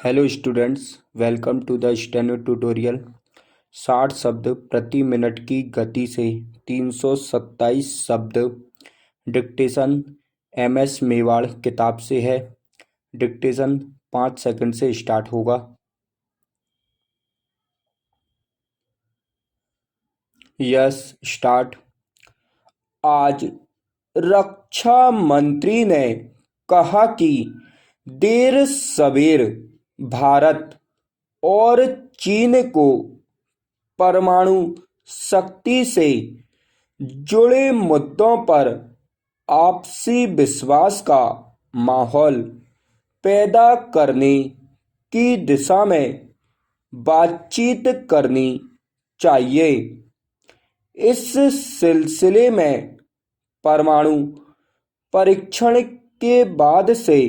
Hello students, welcome to the steno tutorial. 60 शब्द प्रति minute की गति से 327 शब्द। Dictation MS. मेवाड़ किताब से है। डिक्टेशन 5 सेकंड से स्टार्ट होगा। Yes, start. आज रक्षा मंत्री ने कहा कि देर सवेर भारत और चीन को परमाणु शक्ति से जुड़े मुद्दों पर आपसी विश्वास का माहौल पैदा करने की दिशा में बातचीत करनी चाहिए। इस सिलसिले में परमाणु परीक्षण के बाद से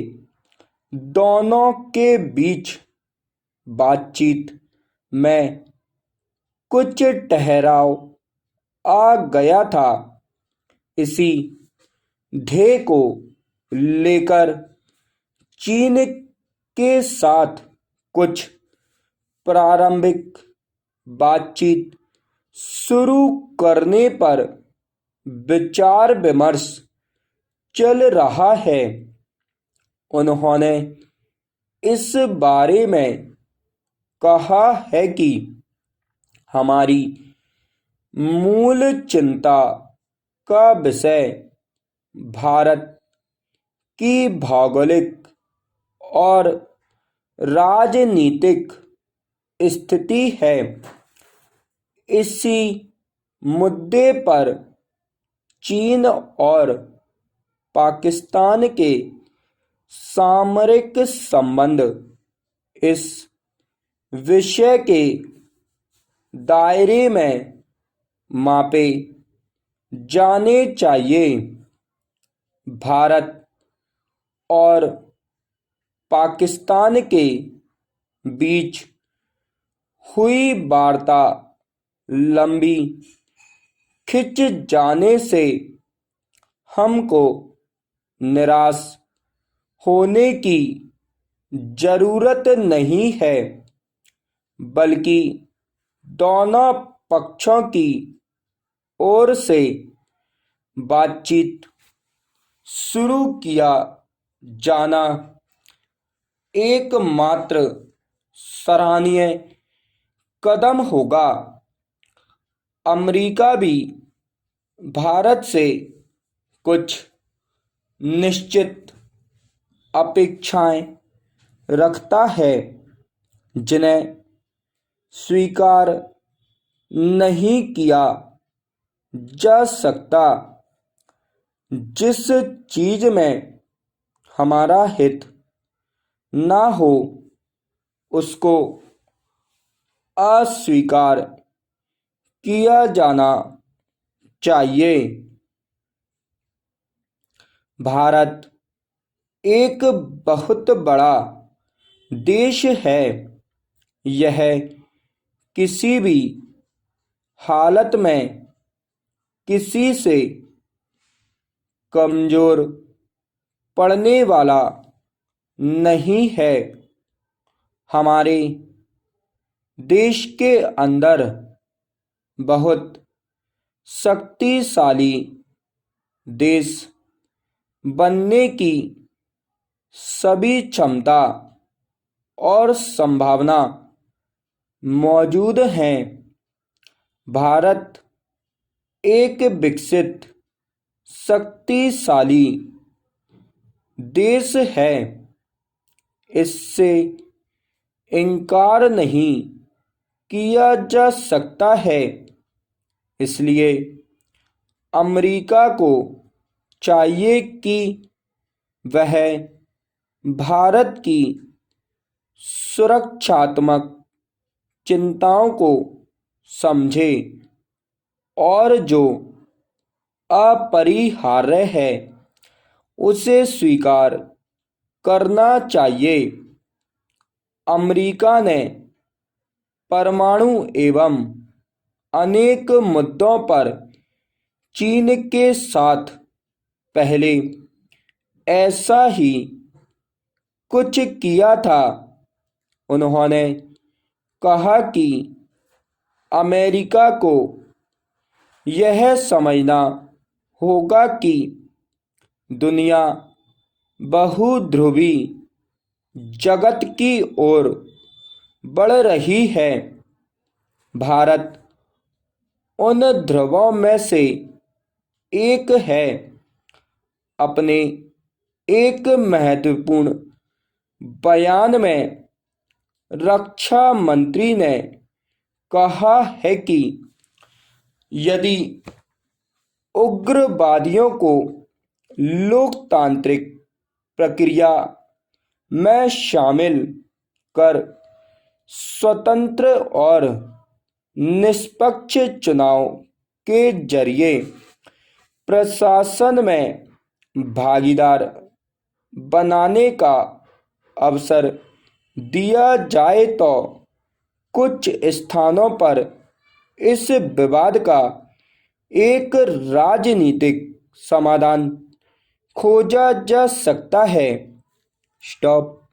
दोनों के बीच बातचीत में कुछ ठहराव आ गया था। इसी ध्येय को लेकर चीन के साथ कुछ प्रारंभिक बातचीत शुरू करने पर विचार विमर्श चल रहा है। उन्होंने इस बारे में कहा है कि हमारी मूल चिंता का विषय भारत की भौगोलिक और राजनीतिक स्थिति है। इसी मुद्दे पर चीन और पाकिस्तान के सामरिक संबंध इस विषय के दायरे में मापे जाने चाहिए। भारत और पाकिस्तान के बीच हुई वार्ता लंबी खिंच जाने से हमको निराश होने की जरूरत नहीं है, बल्कि दोनों पक्षों की ओर से बातचीत शुरू किया जाना एकमात्र सराहनीय कदम होगा। अमेरिका भी भारत से कुछ निश्चित अपेक्षाएं रखता है जिन्हें स्वीकार नहीं किया जा सकता। जिस चीज में हमारा हित ना हो उसको अस्वीकार किया जाना चाहिए। भारत एक बहुत बड़ा देश है। यह किसी भी हालत में किसी से कमजोर पड़ने वाला नहीं है। हमारे देश के अंदर बहुत शक्तिशाली देश बनने की सभी क्षमता और संभावना मौजूद है। भारत एक विकसित शक्तिशाली देश है, इससे इनकार नहीं किया जा सकता है। इसलिए अमेरिका को चाहिए कि वह भारत की सुरक्षात्मक चिंताओं को समझे और जो अपरिहार्य है उसे स्वीकार करना चाहिए। अमेरिका ने परमाणु एवं अनेक मुद्दों पर चीन के साथ पहले ऐसा ही कुछ किया था। उन्होंने कहा कि अमेरिका को यह समझना होगा कि दुनिया बहुध्रुवी जगत की ओर बढ़ रही है। भारत उन ध्रुवों में से एक है। अपने एक महत्वपूर्ण बयान में रक्षा मंत्री ने कहा है कि यदि उग्रवादियों को लोकतांत्रिक प्रक्रिया में शामिल कर स्वतंत्र और निष्पक्ष चुनाव के जरिए प्रशासन में भागीदार बनाने का अवसर दिया जाए तो कुछ स्थानों पर इस विवाद का एक राजनीतिक समाधान खोजा जा सकता है। स्टॉप।